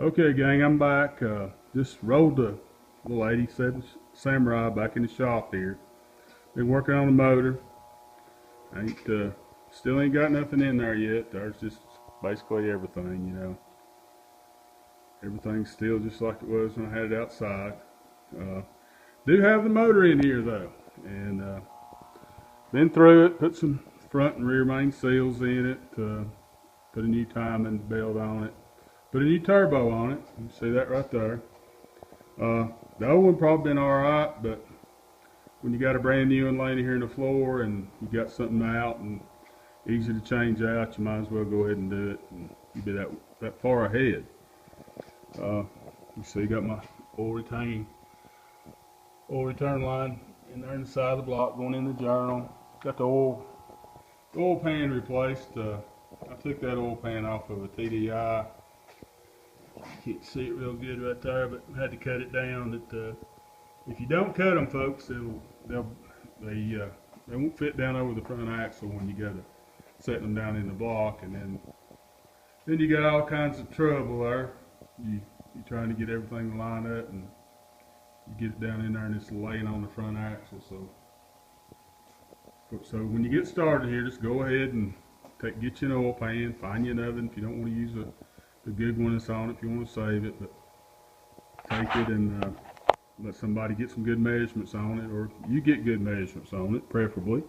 Okay, gang, I'm back. Just rolled the little 87 Samurai back in the shop here. Been working on the motor. Still ain't got nothing in there yet. There's just basically everything. Everything's still just like it was when I had it outside. Uh, do have the motor in here though, and been through it. Put some front and rear main seals in it. Put a new timing belt on it. Put a new turbo on it. You see that right there. Uh, the old one probably been alright, but when you got a brand new one laying here on the floor and you got something out and easy to change out, you might as well go ahead and do it, and you'll be that far ahead. You see, got my oil return line in there in the side of the block going in the journal. Got the oil pan replaced. I took that oil pan off of a TDI. Can't see it real good right there, but I had to cut it down. If you don't cut them, folks, they won't fit down over the front axle when you got to set them down in the block, and then you got all kinds of trouble there. You're trying to get everything lined up, and you get it down in there, and it's laying on the front axle. So when you get started here, just go ahead and get you an oil pan, find you another. If you don't want to use the good one that's on it, if you want to save it, but take it and let somebody get some good measurements on it, or you get good measurements on it, preferably,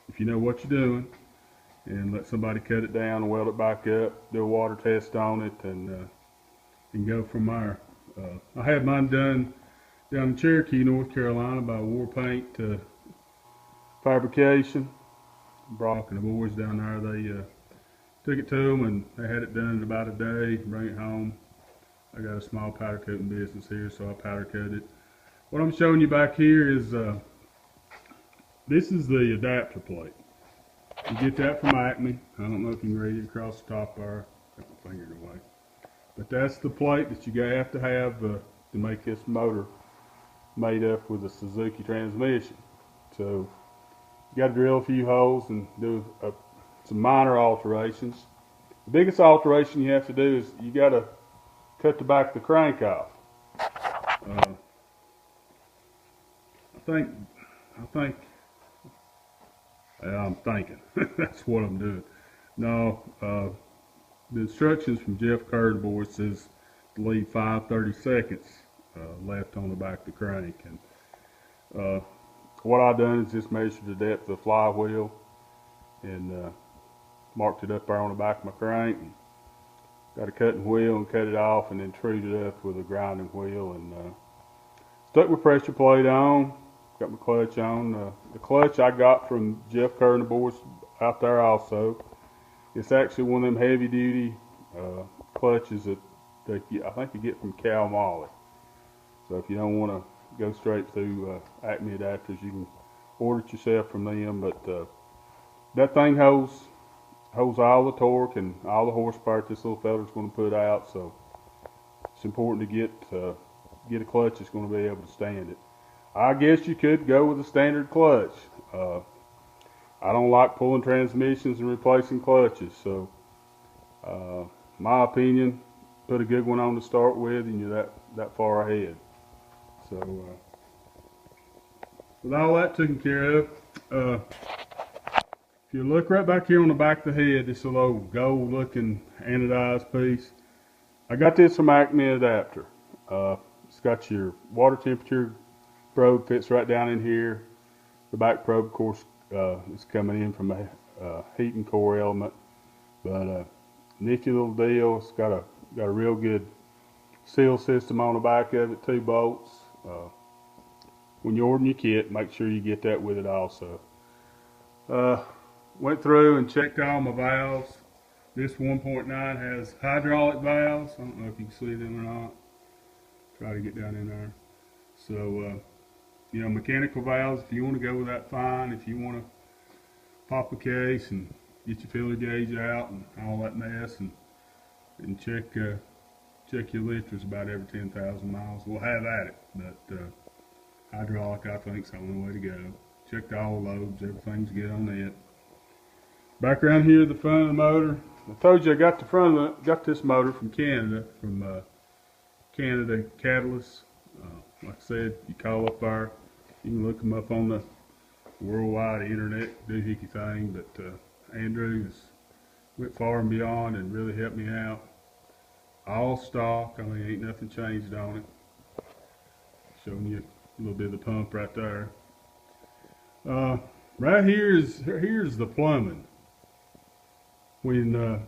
if you know what you're doing, and let somebody cut it down, weld it back up, do a water test on it, and go from there. I had mine done down in Cherokee, North Carolina, by War Paint Fabrication. Brock and the boys down there, they took it to them, and they had it done in about a day, bring it home. I got a small powder coating business here, so I powder coat it. What I'm showing you back here is, this is the adapter plate. You get that from Acme. I don't know if you can read it across the top there. Got my finger in the way. But that's the plate that you have to make this motor made up with a Suzuki transmission. So you got to drill a few holes and do some minor alterations. The biggest alteration you have to do is you got to cut the back of the crank off. I'm thinking that's what I'm doing. No, the instructions from Jeff Kerr's board says to leave 5/32 left on the back of the crank, and what I done is just measured the depth of the flywheel and marked it up there on the back of my crank, and got a cutting wheel and cut it off, and then trued it up with a grinding wheel, and stuck my pressure plate on. Got my clutch on. The clutch I got from Jeff Kerr and the boys out there also. It's actually one of them heavy duty clutches that I think you get from Cal Molly. So if you don't want to go straight through Acme adapters, you can order it yourself from them. But that thing holds all the torque and all the horsepower this little fella's going to put out. So it's important to get a clutch that's going to be able to stand it. I guess you could go with a standard clutch. I don't like pulling transmissions and replacing clutches, so my opinion, put a good one on to start with, and you're that far ahead. So with all that taken care of, if you look right back here on the back of the head, this little gold-looking anodized piece, I got this from Acme adapter. It's got your water temperature probe, fits right down in here. The back probe, of course, is coming in from a heating core element, but nifty little deal. It's got a real good seal system on the back of it, 2 bolts. When you're ordering your kit, make sure you get that with it also. Went through and checked all my valves. This 1.9 has hydraulic valves. I don't know if you can see them or not. Try to get down in there. So mechanical valves, if you want to go with that, fine. If you want to pop a case and get your filler gauge out and all that mess, and check your lifters about every 10,000 miles, we'll have at it. But hydraulic, I think, is the only way to go. Checked all the lobes, everything's good on it. Back around here, the front of the motor. I told you I got this motor from Canada, from Canada catalyst. Like I said, you call up there, you can look them up on the worldwide internet doohickey thing, but Andrew went far and beyond and really helped me out. All stock, I mean, ain't nothing changed on it. Showing you a little bit of the pump right there. Right here's the plumbing. When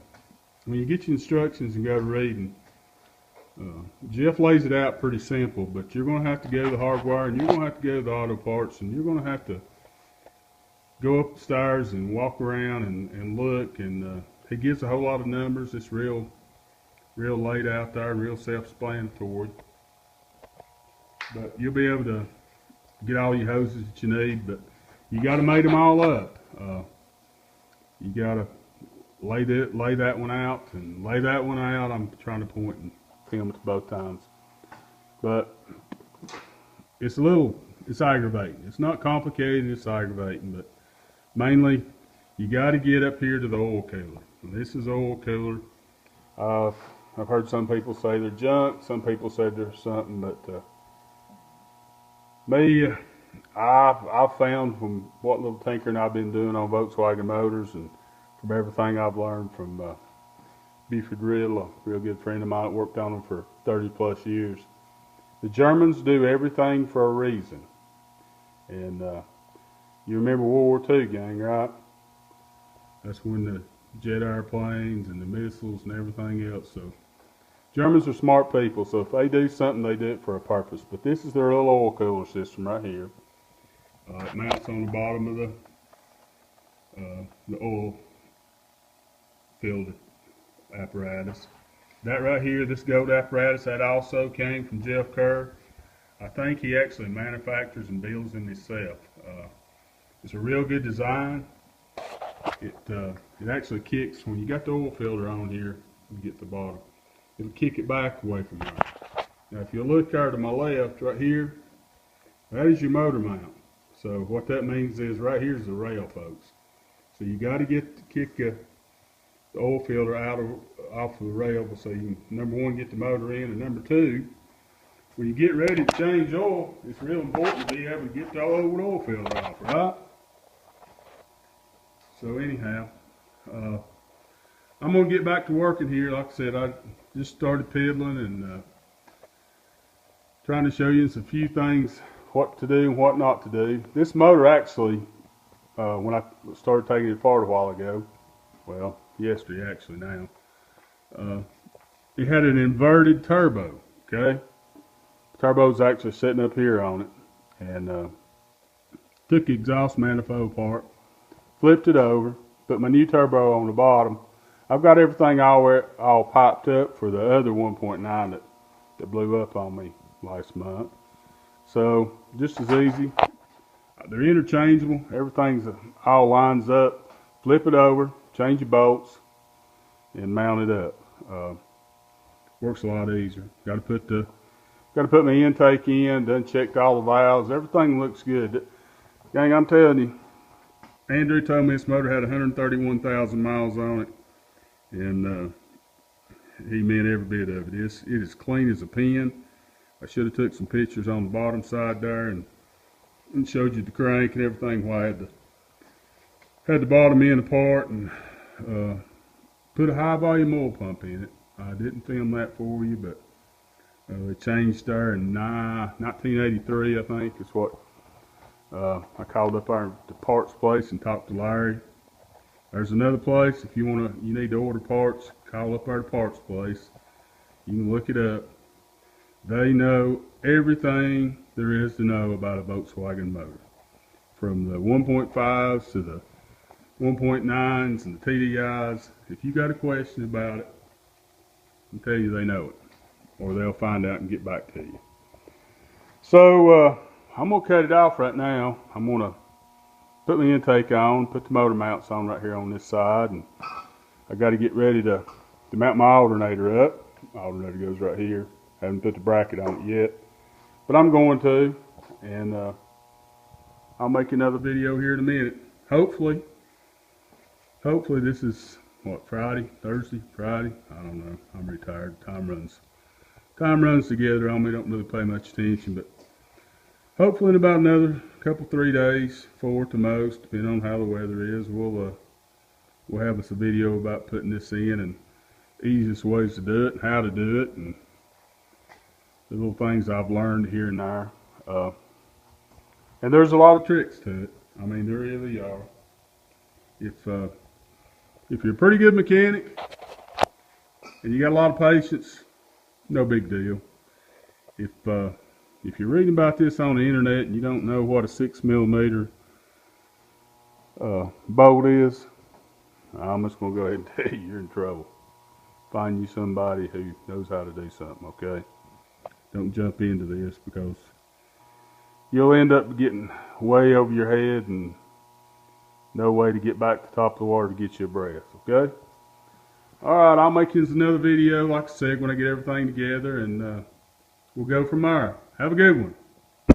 you get your instructions and go to reading, Jeff lays it out pretty simple, but you're going to have to go to the hardware, and you're going to have to go to the auto parts, and you're going to have to go up the stairs and walk around and look, and he gives a whole lot of numbers. It's real laid out there, real self-explanatory. But you'll be able to get all your hoses that you need, but you got to mate them all up. You got to lay that one out and lay that one out. I'm trying to point and film it both times, but it's aggravating. It's not complicated, it's aggravating, but mainly you got to get up here to the oil cooler. And this is oil cooler. I've heard some people say they're junk, some people say they're something, but I've found from what little tinkering I've been doing on Volkswagen motors, and from everything I've learned from Buford Riddle, a real good friend of mine that worked on them for 30 plus years. The Germans do everything for a reason. And you remember World War II, gang, right? That's when the jet airplanes and the missiles and everything else. So Germans are smart people, so if they do something, they do it for a purpose. But this is their little oil cooler system right here. It mounts on the bottom of the oil filter apparatus. That right here, this gold apparatus, that also came from Jeff Kerr. I think he actually manufactures and builds them himself. It's a real good design. It actually kicks when you got the oil filter on here. You get to the bottom. It'll kick it back away from there. Now, if you look there to my left, right here, that is your motor mount. So what that means is right here's the rail, folks. So you got to kick the oil filter off of the rail so you can, number one, get the motor in, and number two, when you get ready to change oil, it's real important to be able to get the old oil filter off, right? So anyhow, I'm going to get back to working here. Like I said, I just started piddling and trying to show you a few things, what to do and what not to do. This motor actually, when I started taking it apart a while ago, well, yesterday actually now, it had an inverted turbo, okay? The turbo's actually sitting up here on it, and took the exhaust manifold apart, flipped it over, put my new turbo on the bottom. I've got everything all piped up for the other 1.9 that blew up on me last month. So just as easy. They're interchangeable. Everything's all lines up. Flip it over, change your bolts, and mount it up. Works a lot easier. Got to put my intake in. Done checked all the valves. Everything looks good. Gang, I'm telling you, Andrew told me this motor had 131,000 miles on it, and he meant every bit of it. It is clean as a pin. I should have took some pictures on the bottom side there and showed you the crank and everything. Why I had the bottom end apart and put a high volume oil pump in it. I didn't film that for you, but it changed there in 1983, I think is what. I called up our parts place and talked to Larry. There's another place if you need to order parts. Call up our parts place. You can look it up. They know everything there is to know about a Volkswagen motor, from the 1.5s to the 1.9s and the TDIs. If you got a question about it, I'll tell you they know it, or they'll find out and get back to you. So I'm going to cut it off right now. I'm going to put my intake on, put the motor mounts on right here on this side, and I got to get ready to mount my alternator up. My alternator goes right here. Haven't put the bracket on it yet, but I'm going to, and I'll make another video here in a minute. Hopefully this is, what, Friday, Thursday, Friday? I don't know. I'm retired. Time time runs together on me. Don't really pay much attention, but hopefully in about another couple, 3 days, 4 to most, depending on how the weather is, we'll have us a video about putting this in and easiest ways to do it and how to do it and the little things I've learned here and there. And there's a lot of tricks to it. I mean, there really are. If you're a pretty good mechanic and you got a lot of patience, no big deal. If you're reading about this on the internet and you don't know what a 6mm bolt is, I'm just gonna go ahead and tell you you're in trouble. Find you somebody who knows how to do something, okay? Don't jump into this because you'll end up getting way over your head and no way to get back to the top of the water to get you a breath, okay? Alright, I'll make this another video, like I said, when I get everything together, and we'll go from there. Have a good one.